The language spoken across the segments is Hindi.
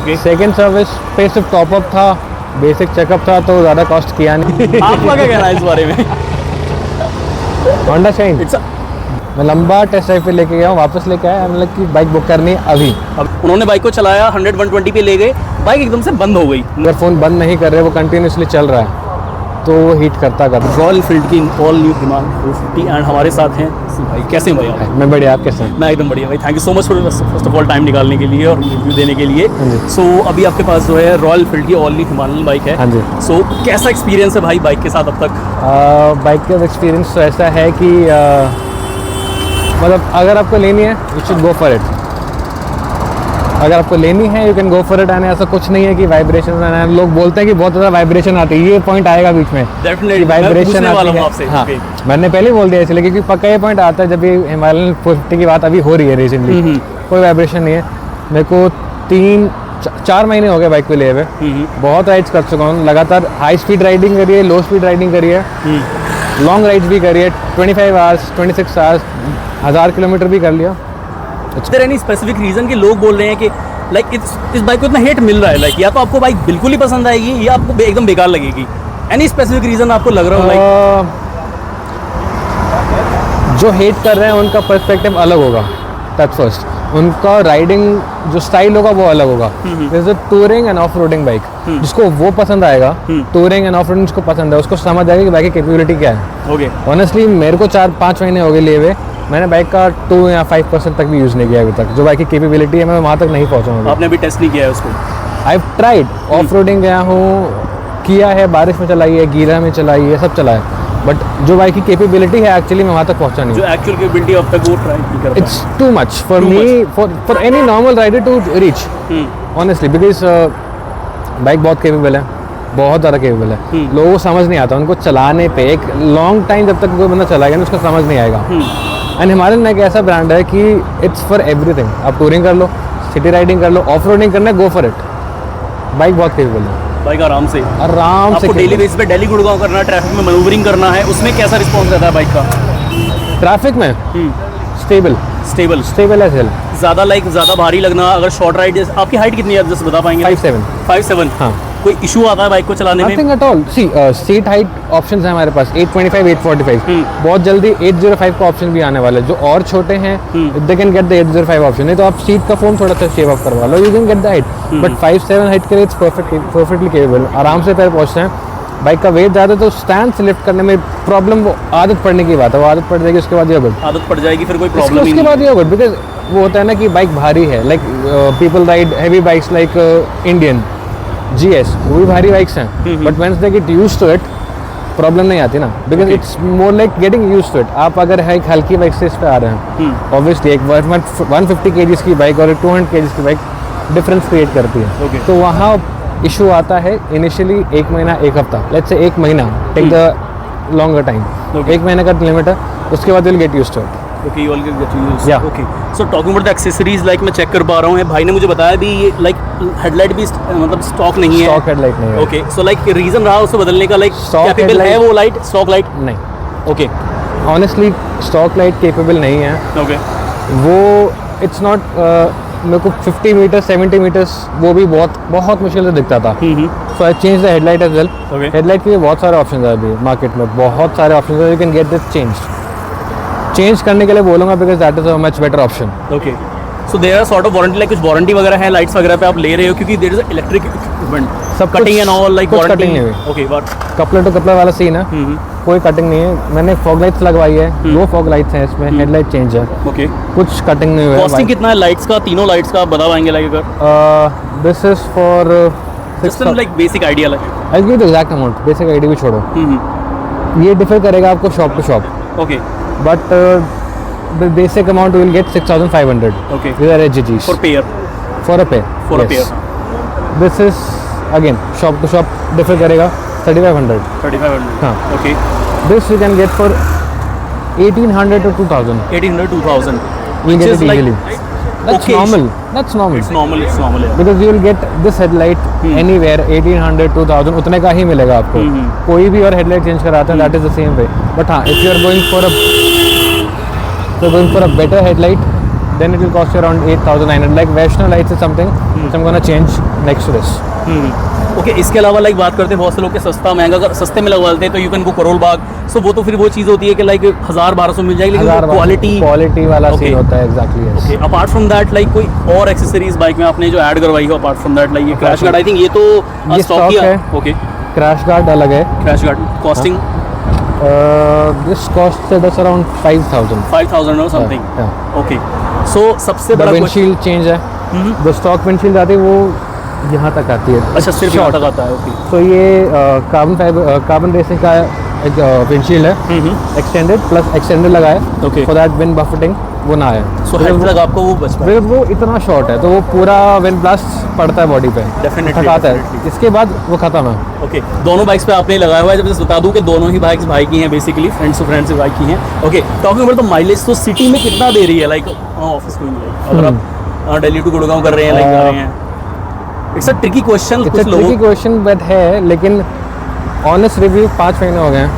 ओके। सेकंड सर्विस पे सिर्फ टॉपअप था, बेसिक चेकअप था, तो ज़्यादा कॉस्ट किया नहीं। आपका क्या कहना है इस बारे में? होंडा शाइन इट्स मैं लंबा टेस्ट ड्राइव पे लेके गया हूँ, वापस लेके आया, मतलब कि बाइक बुक करनी है अभी। अब उन्होंने बाइक को चलाया 100-120 पे ले गए, बाइक एकदम से बंद हो गई। अगर फ़ोन बंद नहीं कर रहे, वो कंटिन्यूसली चल रहा है, तो वो हीट करता। रॉयल एनफील्ड की ऑल न्यू हिमालयन 250 एंड हमारे साथ हैं भाई। कैसे हैं भाई आप? मैं बढ़िया, आप कैसे हैं? मैं एकदम बढ़िया भाई। Thank you so much first of all time निकालने के लिए और रिव्यू देने के लिए। हाँ जी। सो अभी आपके पास जो है रॉयल एनफील्ड की ऑल न्यू हिमालयन बाइक है। हाँ जी। सो कैसा एक्सपीरियंस है भाई बाइक के साथ अब तक? बाइक का एक्सपीरियंस तो ऐसा है कि मतलब अगर आपको लेनी है you should go for it. अगर आपको लेनी है you can go for it. And ऐसा कुछ नहीं है कि वाइब्रेशन, लोग बोलते हैं कि बहुत ज़्यादा वाइब्रेशन आती है, ये पॉइंट आएगा बीच में। डेफिनेटली वाइब्रेशन वाला हूँ है आपसे। हाँ, Okay. मैंने पहले ही बोल दिया इसलिए क्योंकि पक्का ये पॉइंट आता है जब ये हिमालयन 450 की बात अभी हो रही है रिसेंटली। कोई वाइब्रेशन नहीं है। मेरे को 3-4 महीने हो गए बाइक पे लिए हुए। बहुत राइड्स कर चुका हूँ लगातार। हाई स्पीड राइडिंग करी है, लो स्पीड राइडिंग करी है, लॉन्ग राइड्स भी करी है, 25 आवर्स 26 आवर्स 1000 किलोमीटर भी कर लिया। देयर एनी स्पेसिफिक रीजन कि लोग बोल रहे हैं कि लाइक इस बाइक को इतना हेट मिल रहा है, लाइक या तो आपको बाइक बिल्कुल ही पसंद आएगी या आपको एकदम बेकार लगेगी? एनी स्पेसिफिक रीजन आपको लग रहा हो लाइक? जो हेट कर रहे हैं उनका पर्सपेक्टिव अलग होगा, दैट्स फर्स्ट। उनका राइडिंग जो स्टाइल होगा वो अलग होगा। जैसे touring end off roading bike, जिसको वो पसंद आएगा, टूरिंग एंड ऑफ रोडिंग जिसको पसंद है, उसको समझ आएगा कि बाइक की कैपेबिलिटी क्या है। ओके। ऑनेस्टली मेरे को 4-5 महीने हो गए लिए हुए, मैंने बाइक का 2 या 5% तक भी यूज़ नहीं किया अभी तक। जो बाइक की कैपेबिलिटी है मैं वहाँ तक नहीं पहुँचा हूँ। आपने अभी टेस्ट नहीं किया है उसको? I have tried, off roading गया हूँ, किया है, बारिश में चलाई है, गीला में चलाई है, सब चला है, बट जो बाइक की कैपेबिलिटी है एक्चुअली मैं वहाँ तक पहुँचा नहीं। जो एक्चुअल कैपेबिलिटी अब तक वो ट्राई नहीं कर पाए। It's too much for me, for any normal rider to reach honestly, because bike बहुत कैपेबल है, बहुत ज़्यादा कैपेबल है। लोगों को समझ नहीं आता, उनको चलाने पे एक लॉन्ग टाइम जब तक कोई बंदा चलाएगा ना उसको समझ नहीं आएगा। एंड हिमालयन एक ऐसा ब्रांड है कि इट्स फॉर एवरीथिंग। आप टूरिंग कर लो, सिटी राइडिंग कर लो, ऑफ रोडिंग करना है, गो फॉर इट। बाइक बहुत कैपेबल है। बाइक आराम से आपको डेली बेस पे दिल्ली गुड़गांव करना है, ट्रैफिक में मैन्यूवरिंग करना है, उसमें कैसा रिस्पॉन्स रहता है बाइक का? ट्रैफिक में स्टेबल एज हेल। ज़्यादा भारी लगना अगर शॉर्ट राइड, जैसे आपकी हाइट कितनी है जस्ट बता पाएंगे? 5'7". हाँ। कोई इशू आता है बाइक को चलाने में? Nothing at all. See seat height options हैं हमारे पास 825, 845। बहुत जल्दी 805 का ऑप्शन भी आने वाला है। जो और छोटे हैं they can get the 805 option. नहीं तो आप सीट का फोम थोड़ा सा शेव अप करवा लो, you can get the height. But 5'7" height के लिए इट्स परफेक्टली केपेबल। आराम से पैर पहुँचते हैं। बाइक का वेट ज़्यादा तो स्टैंड से लिफ्ट करने में प्रॉब्लम, वो आदत पड़ने की बात है, वो आदत पड़ जाएगी उसके बाद ये गुड। आदत पड़ जाएगी फिर कोई प्रॉब्लम उसके बाद ये गुड, बिकॉज वो होता है ना कि बाइक भारी है, like people ride heavy bikes like Indian GS, वो भी भारी बाइक्स हैं, but once they get used to it problem नहीं आती ना, because it's more like getting used to it. आप अगर है एक हल्की बाइक से इस पे आ रहे हैं, ऑब्वियसली एक 150 kg की बाइक और 200 kg की बाइक डिफरेंस क्रिएट करती है। तो वहाँ इशू आता है इनिशियली 1 महीना 1 हफ्ता, लेट्स से 1 महीना, टेक द लॉन्गर टाइम। 1 महीने का लिमिट है, उसके बाद will get used to it. Okay, you all get used. Yeah. Okay, so talking about the accessories, like मैं चेक कर पा रहा हूँ, भाई ने मुझे बताया भी ये लाइक हेडलाइट भी मतलब स्टॉक नहीं है। स्टॉक हेडलाइट नहीं है। ओके, सो लाइक रीजन रहा उसे बदलने का, लाइक कैपेबल है वो लाइट, स्टॉक लाइट? नहीं, okay, honestly stock light capable नहीं है। ओके, वो इट्स नॉट, मेरे को 50 मीटर 70 मीटर्स वो भी बहुत मुश्किल से दिखता था। So I change the headlight as well. Headlight के लिए बहुत सारे ऑप्शन है अभी मार्केट में, बहुत सारे ऑप्शन है। You can get this change करने के लिए बोलूँगा, because that is a much better option. Okay, so there are sort of warranty, like कुछ वारंटी वगैरह है लाइट्स वगैरह पे आप ले रहे हो, क्योंकि देयर इज इलेक्ट्रिक इक्विपमेंट, सब कटिंग एंड ऑल, लाइक कुछ वारंटी कटिंग नहीं हुई। Okay, but coupler to coupler वाला सीन है, कोई कटिंग नहीं है। मैंने फॉग लाइट्स लगवाई है, 2 फॉग लाइट्स हैं इसमें, हेडलाइट चेंज है, ओके, कुछ कटिंग नहीं हुआ है। कॉस्टिंग कितना है लाइट्स का, तीनों लाइट्स का आप बता पाएंगे? लाइक अगर this is for just like basic idea, like I give the exact amount, basic idea भी छोड़ो, ये डिफर करेगा आपको shop to shop, okay, but the basic amount you will get 6,500. Okay. These are HGGs. for pair, For a pair. for a pair, This is again shop to shop differ करेगा 3,500. 3,500. हाँ. Okay, This you can get for 1,800 to 2,000. 1,800, 2,000. You Which get is it like easily. That's okay. normal. That's normal. It's normal. It's normal. Yeah. Because you will get this headlight anywhere 1,800 2,000 उतने का ही मिलेगा आपको। कोई भी और headlight change कराते हैं that is the same way. But हाँ, if you are going for a better headlight, then it will cost you around 8,900. Like Vaishnav lights is something which I'm gonna change. Next to this. Okay, इसके अलावा लाइक बात करते हैं बहुत से लोग के सस्ता महंगा, अगर सस्ते में लगवा लेते हैं तो you can go Karol Bagh, सो वो तो फिर वो चीज़ होती है कि लाइक 1000-1200 मिल जाएगी, लेकिन क्वालिटी वाला Okay. सीन होता है exactly. Okay, apart from that like कोई और एक्सेसरीज बाइक में आपने जो ऐड करवाई हो अपार्ट फ्रॉम दैट, लाइक ये क्रैश गार्ड, आई थिंक ये तो ये स्टॉक stock किया है। ओके, क्रैश गार्ड अलग है। Crash guard costing this cost दस अराउंड 5000 5000 और समथिंग। ओके, सो सबसे बड़ा क्वेश्चन, विंडशील्ड चेंज है। जो स्टॉक विंडशील्ड आती है वो यहाँ तक आती है। अच्छा सिर्फ यहाँ तक आता है। ओके, तो ये कार्बन रेसिंग का एक विंडशील्ड है, एक्सटेंडेड प्लस एक्सटेंडेड लगा है। Okay. फॉर दैट विंड बफेटिंग वो ना आए। सो हेड तक आपको वो बच पाए। फिर वो इतना शॉर्ट है तो वो पूरा विंड ब्लास्ट पड़ता है बॉडी पे, Definitely, थकाता है। definitely. इसके बाद वो खत्म है। ओके, दोनों बाइक्स पे आपने लगाया हुआ है। जब मैं बता दूं कि दोनों ही बाइक्स भाई की हैं, बेसिकली फ्रेंड्स से बाइक की हैं। Okay, talking about the mileage, तो सिटी में कितना दे रही है, लाइक ऑफिस गोइंग, लाइक अगर आप दिल्ली टू गुड़गांव कर रहे हैं, लाइक जा रहे हैं, it's a tricky question it's कुछ अ ट्रिकी लोग। क्वेश्चन बट है, लेकिन ऑनेस्ट रिव्यू 5 महीने हो गए हैं,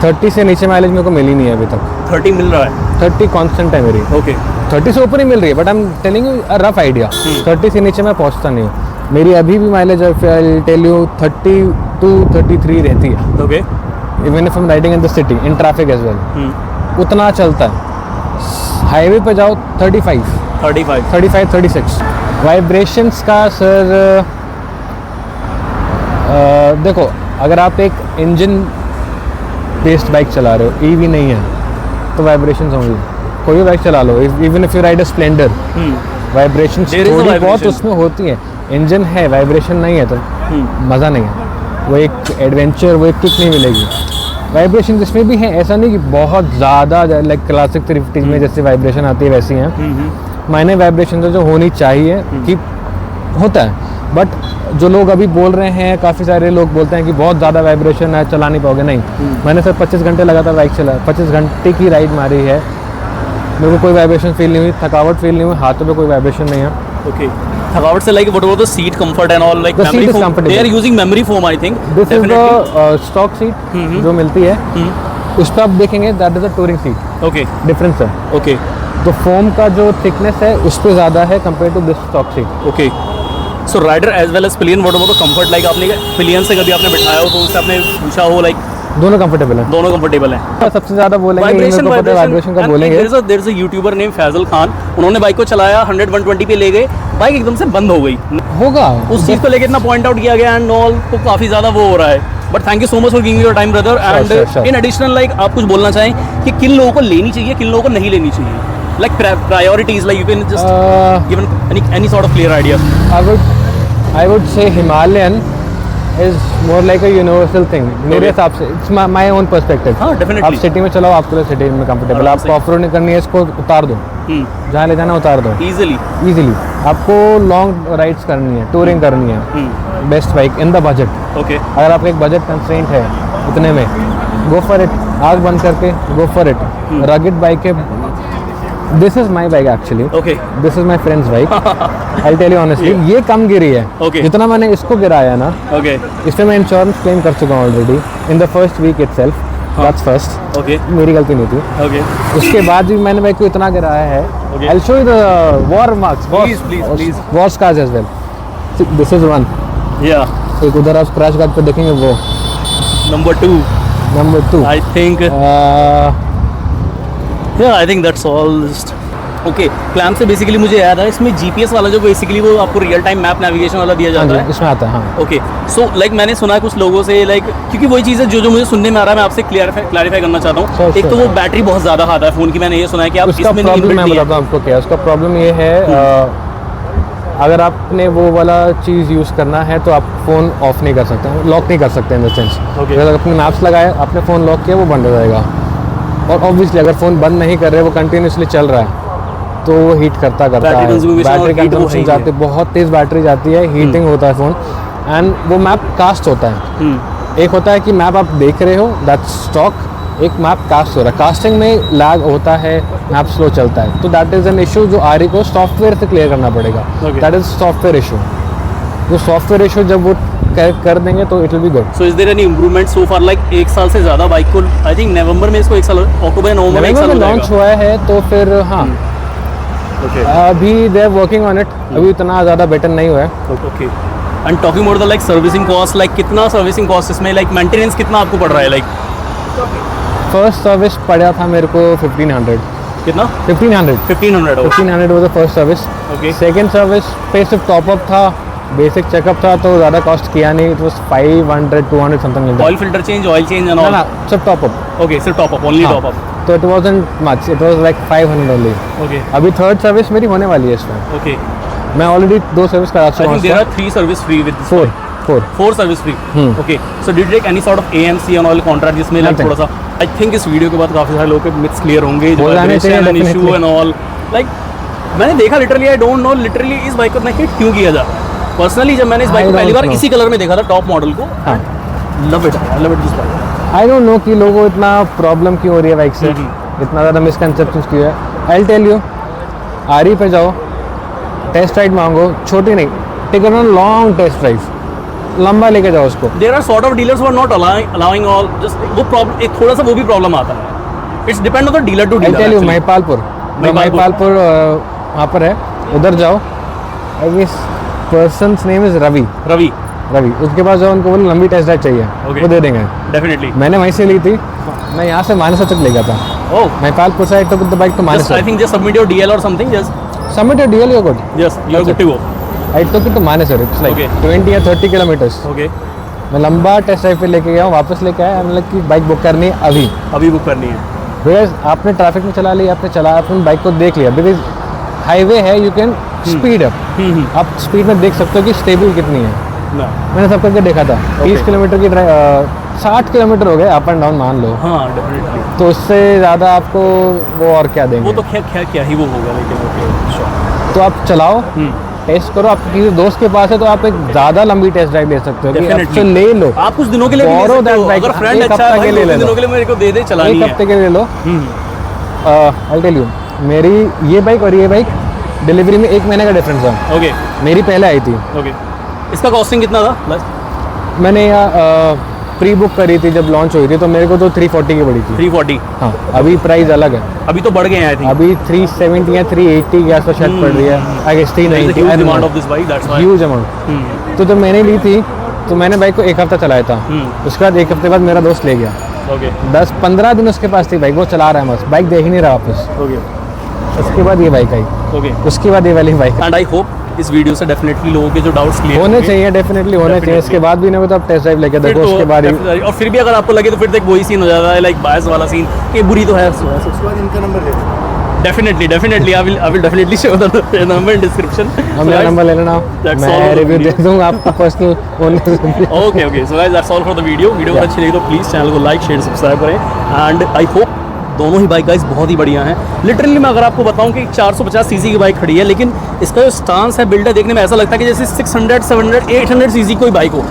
30 से नीचे माइलेज मेरे को मिली नहीं है अभी तक। 30 मिल रहा है। 30 कांस्टेंट है मेरी। ओके, 30 से ऊपर ही मिल रही है, but I am telling you a rough idea. 30 से नीचे मैं पहुंचता नहीं हूँ। मेरी अभी भी माइलेज आई टेल यू 32-33 रहती है, okay, even if I am riding in the city in traffic as well, उतना चलता है। हाईवे पे जाओ 35, 36। वाइब्रेशंस का सर देखो, अगर आप एक इंजन बेस्ड बाइक चला रहे हो, ईवी नहीं है, तो वाइब्रेशंस होंगी। कोई भी बाइक चला लो, even if you ride a Splendor, vibrations There is a थोड़ी बहुत vibration. उसमें होती है। इंजन है, वाइब्रेशन नहीं है तो मज़ा नहीं है। वो एक एडवेंचर, वो एक किक नहीं मिलेगी। वाइब्रेशन इसमें भी है, ऐसा नहीं कि बहुत ज़्यादा, लाइक क्लासिक 350 में जैसे वाइब्रेशन आती है वैसी हैं। माइनर वाइब्रेशन जो होनी चाहिए कि होता है, बट जो लोग अभी बोल रहे हैं, काफ़ी सारे लोग बोलते हैं कि बहुत ज़्यादा वाइब्रेशन है, चला नहीं पाओगे। नहीं, मैंने सर 25 घंटे लगातार बाइक चला, 25 घंटे की राइड मारी है, मेरे को कोई वाइब्रेशन फील नहीं हुई, थकावट फील नहीं हुई, हाथों पे कोई वाइब्रेशन नहीं है। ओके, थकावट से like what about the seat comfort and all, like The seat memory is foam, comfortable. They are using memory foam, I think this is the stock seat जो मिलती है, उस पर आप देखेंगे that is a touring seat. Okay, difference है, ओके, तो फोम का जो थिकनेस है उस पर ज़्यादा है compare to this stock seat. Okay. So rider as well as pillion, what about the comfort, like आपने पिलियन से कभी आपने बिठाया हो तो उससे आपने पूछा हो, लाइक दोनों कंफर्टेबल है। दोनों कंफर्टेबल हैं? सबसे ज़्यादा बोलेंगे वाइब्रेशन का बोलेंगे। There is a YouTuber name Faisal Khan, उन्होंने बाइक को चलाया 100-120 पे ले गए, बाइक एकदम से बंद हो गई। होगा उस चीज़ को लेकर इतना पॉइंट आउट किया गया एंड ऑल, तो काफ़ी ज़्यादा वो हो रहा है। But thank you so much for giving your time brother. And in additional like आप कुछ बोलना चाहें कि किन लोगों को लेनी चाहिए, किन लोगों को नहीं लेनी चाहिए, like priorities, like you can just given any sort of clear idea. I would say Himalayan is more like a universal thing मेरे हिसाब से। It's my own perspective. हाँ, definitely. आप सिटी में चलाओ, आपके लिए सिटी में कंफर्टेबल। आराम आपको से। ऑफ रोड नहीं करनी है, इसको उतार दो, जहाँ ले जाना उतार दो इजीली। इजीली। आपको लॉन्ग राइड्स करनी है, टूरिंग करनी है, best bike in the budget. Okay, अगर आपका एक बजट कंस्ट्रेंट है इतने में, गो फॉर इट। आग बंद करके go for it. Rugged bike है, this is my bike actually, okay, this is my friend's bike. I tell you honestly, ये कम गिरी है। Okay. जितना मैंने इसको गिराया ना, ओके, इस पे मैं इंश्योरेंस क्लेम कर चुका हूँ already in the first week itself. That's first, okay, मेरी गलती नहीं थी। ओके, उसके बाद भी मैंने बाइक को इतना गिराया है। Okay. I show you the war marks, Please. War scars as well. This is one. या एक उधर आप क्रैश गार्ड पे देखेंगे, वो number 2, number 2। I think I think that's all. Okay, clamp से बेसिकली मुझे याद है, इसमें जीपीएस वाला जो बेसिकली वो आपको रियल टाइम मैप नेविगेशन वाला दिया हाँ जाता जी, है। इसमें आता है। हाँ, ओके, सो लाइक मैंने सुना है कुछ लोगों से, लाइक क्योंकि वही चीज़ है जो मुझे सुनने में आ रहा है, मैं आपसे क्लैरिफाई करना चाहता हूँ। Sure, एक तो वो sure. बैटरी बहुत ज़्यादा खाता है फ़ोन की, मैंने ये सुना है कि आप उसका इसमें प्रॉब्लम मैं नहीं बताता हूँ आपको क्या है। उसका प्रॉब्लम ये है, अगर आपने वो वाला चीज़ यूज़ करना है तो आप फ़ोन ऑफ नहीं कर सकते, लॉक नहीं कर सकते इन द सेंस। Okay. अगर अपने मैप्स लगाए, आपने फ़ोन लॉक किया, वो बंद हो जाएगा। और ऑब्वियसली अगर फ़ोन बंद नहीं कर रहे, वो कंटिन्यूसली चल रहा है, तो वो हीट करता Battery है। consumption और बैटरी heat वो है कंजम्पशन ही जाती है, बहुत तेज़ बैटरी जाती है, हीटिंग होता है फ़ोन, एंड वो मैप कास्ट होता है। एक होता है कि मैप आप देख रहे हो, दैट्स स्टॉक, एक मैप कास्ट हो रहा है। कास्टिंग में लैग होता है, मैप स्लो चलता है, तो दैट इज़ एन इशू जो आरी को सॉफ्टवेयर से क्लियर करना पड़ेगा। Okay. That is software issue. जो सॉफ्टवेयर इशू जब वो कर देंगे तो it will be good. So is there any improvement so far, like एक साल से ज़्यादा बाइक को, आई थिंक नवंबर में इसको एक साल, अक्टूबर या नवंबर में एक नवंबर साल में हो लॉन्च जाएगा। हुआ है, तो फिर हाँ Okay. अभी they are working on it, अभी इतना ज़्यादा बेटर नहीं हुआ है. Okay and talking about the like servicing cost, like कितना सर्विसिंग कॉस्ट इसमें, लाइक मेंटेनेंस कितना आपको पड़ रहा है, लाइक फर्स्ट सर्विस पड़ा था मेरे को 1500. कितना 1500. 1500 1500 was the first service. Okay second service पे सिर्फ टॉपअप था, बेसिक चेकअप था, तो ज़्यादा कॉस्ट किया नहीं. It was 500 200 something. Oil filter change, oil change and ना ऑल. ना, सिर्फ टॉपअप. ओके सिर्फ top up, only top up. तो it wasn't much, it was like 500 only. Okay अभी थर्ड सर्विस मेरी होने वाली है इसमें. ओके मैं ऑलरेडी 2 सर्विस करा आई चुका थिंक देयर हूँ. Are 3 service free with 4 service free. Hmm. Okay so did take any sort of AMC on oil contract जिसमें लाइक Nothing. थोड़ा सा, आई थिंक इस वीडियो के बाद काफी सारे लोगों के मिथ्स क्लियर होंगे, हो जाने चाहिए, issue definitely. And all. Like मैंने देखा literally, I don't know literally इस बाइक को इतना हिट क्यों किया जाता है. पर्सनली जब मैंने इस बाइक I को पहली don't बार know. इसी कलर में देखा था, टॉप मॉडल को, हाँ. Love it this bike. I don't know कि लोगों को इतना प्रॉब्लम क्यों हो रही है बाइक से, इतना ज़्यादा मिसकंसेप्शन क्यों है. आई विल टेल यू, आरी पे जाओ, टेस्ट राइड मांगो, छोटी नहीं, take on long test drive, लंबा लेके जाओ उसको. There are sort of dealers who are not allowing all, just वो प्रॉब्लम, एक थोड़ा सा वो भी प्रॉब्लम आता है. It's depend on the dealer to I tell you, dealer. Mahipalpur Mahipalpur. वहाँ पर है, उधर जाओ. I guess person's name is Ravi. Ravi Ravi, उसके पास जाओ, उनको बोलो लंबी टेस्ट ड्राइव चाहिए, Okay. वो दे देंगे. डेफिनेटली. मैंने वहीं से ली थी, मैं यहाँ से मानसर तक ले गया था. ओह महिपालपुर से I took the bike to just I Manesar. think just submit your DL or something, just submit your DL, you good. yes you are good to go. I took it to Manesar. It's like Okay. 20 या 30 किलोमीटर्स. Okay मैं लंबा टेस्ट ड्राइव पे लेके गया हूँ, वापस लेके आया. मतलब कि बाइक बुक करनी है अभी, अभी बुक करनी है. बिकॉज आपने ट्रैफिक में चला लिया, आपने चला, आपने बाइक को देख लिया. बिकॉज हाईवे है, यू कैन स्पीड अप. आप स्पीड में देख सकते हो कि स्टेबल कितनी है. ना मैंने सब करके देखा था. 30 किलोमीटर की 60 किलोमीटर हो गए अप एंड डाउन मान लो, हाँ डेफिनेटली. तो उससे ज़्यादा आपको वो और क्या देंगे. वो तो क्या ही वो होगा, लेकिन ओके श्योर. तो आप चलाओ, टेस्ट करो. आपके किसी दोस्त के पास है तो आप एक ज़्यादा लंबी टेस्ट ड्राइव ले सकते हो कि Definitely. आपसे ले लो. आप कुछ दिनों के लिए भी ले Borrow सकते that हो. bike. अगर फ्रेंड एक अच्छा हफ्ता है के भाई, लिए ले 2 लो. दिनों के लिए मेरे को दे चलानी एक है. हफ्ते के लिए ले लो. आई टेल यू, मेरी ये बाइक और ये बाइक डिलीवरी में 1 महीने का डिफरेंस है. ओके मेरी पहले आई थी. ओके इसका कॉस्टिंग कितना था? मैंने यहाँ प्री बुक करी थी जब लॉन्च हुई थी, तो मेरे को तो 340 की पड़ी थी. 340. हाँ, अभी प्राइस अलग है. अभी तो बढ़ गए हैं आई थिंक. अभी 370 या 380 के आसपास शायद पड़ रही है. I guess 390. Demand of this bike, that's why. Huge amount. तो जब मैंने ली थी तो मैंने बाइक को 1 हफ्ता चलाया था. उसके बाद 1 हफ्ते बाद मेरा दोस्त ले गया. ओके 10-15 दिन उसके पास थी बाइक, वो चला रहा है बस, बाइक देख ही नहीं रहा वापस. ओके उसके बाद ये बाइक आई, ओके उसके बाद ये वाली बाइक. एंड आई होप इस वीडियो से डेफिनेटली लोगों के जो डाउट्स क्लियर होने चाहिए, डेफिनेटली होने चाहिए. इसके बाद भी नहीं, तो आप टेस्ट ड्राइव लेके देखो, उसके बाद ही. और फिर भी अगर आपको लगे तो फिर तक वही सीन हो जाता है, लाइक बायस वाला सीन कि बुरी तो है. उसके बाद इनका नंबर ले. Definitely I will definitely show the number in description. हम मेरा नंबर ले लेना, That's all मैं for the review they video. दूंगा आपको personal owner. Okay so guys that's all for the video. Video अगर अच्छी लगी तो प्लीज़ चैनल को लाइक शेयर सब्सक्राइब करें. एंड आई होप दोनों ही बाइक गाइस बहुत ही बढ़िया हैं. लिटरली मैं अगर आपको बताऊं कि 450 सीसी की बाइक खड़ी है, लेकिन इसका जो स्टांस है, बिल्ड है, देखने में ऐसा लगता है कि जैसे 600 700 800 सीसी कोई बाइक हो.